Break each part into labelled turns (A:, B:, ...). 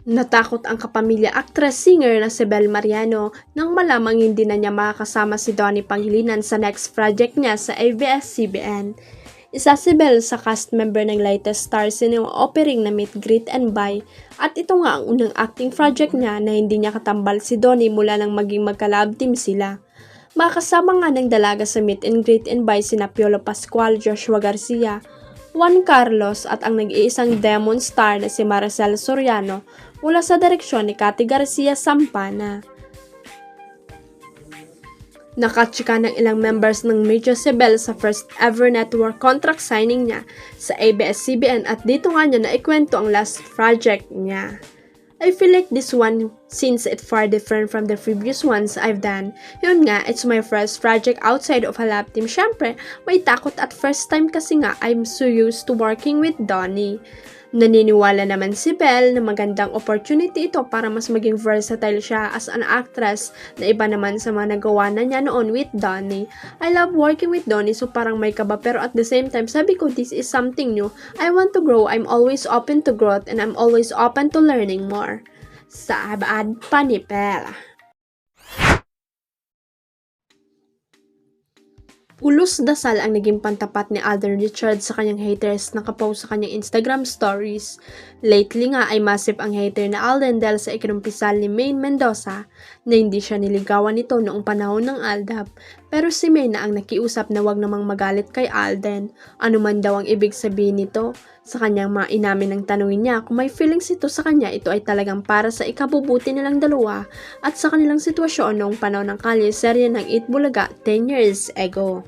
A: Natakot ang kapamilya actress-singer na si Bel Mariano nang malamang hindi na niya makakasama si Donnie Pangilinan sa next project niya sa ABS-CBN. Isa si Bel sa cast member ng latest Star Cinema opening na Meet, Greet and Buy at ito nga ang unang acting project niya na hindi niya katambal si Donnie mula nang maging magka-love team sila. Makasama nga ng dalaga sa Meet and Greet and Buy sina Piolo Pascual, Joshua Garcia, Juan Carlos at ang nag-iisang demon star na si Maricel Soriano mula sa direksyon ni Cathy Garcia Sampana. Nakachika ng ilang members ng Medyo si Bel sa first ever network contract signing niya sa ABS-CBN at dito nga niya naikwento ang last project niya. I feel like this one, since it's far different from the previous ones I've done. Yun nga, it's my first project outside of a lab team. Syempre, may takot at first time kasi nga I'm so used to working with Donnie. Naniniwala naman si Bel na magandang opportunity ito para mas maging versatile siya as an actress na iba naman sa mga nagawa na niya noon with Donnie. I love working with Donnie so parang may kaba pero at the same time sabi ko this is something new. I want to grow, I'm always open to growth and I'm always open to learning more. Saad pa ni Bel. Ulos dasal ang naging pantapat ni Alden Richards sa kanyang haters na nakapost sa kanyang Instagram stories. Lately nga ay massive ang hater na Alden dahil sa ikinumpisal ni Maine Mendoza na hindi siya niligawan nito noong panahon ng Aldab. Pero si Maine na ang nakiusap na wag namang magalit kay Alden. Ano man daw ang ibig sabihin nito? Sa kanyang mga inamin ng tanungin niya kung may feelings ito sa kanya, ito ay talagang para sa ikabubuti nilang dalawa at sa kanilang sitwasyon noong panahon ng kalye serye ng Eat Bulaga 10 years ago.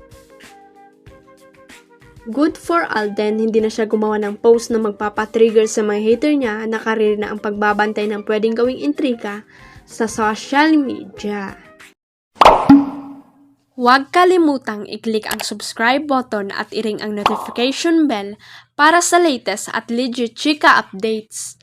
A: Good for Alden, hindi na siya gumawa ng post na magpapatrigger sa mga hater niya na karir na ang pagbabantay ng pwedeng gawing intriga sa social media. Huwag kalimutang i-click ang subscribe button at i-ring ang notification bell para sa latest at legit chika updates.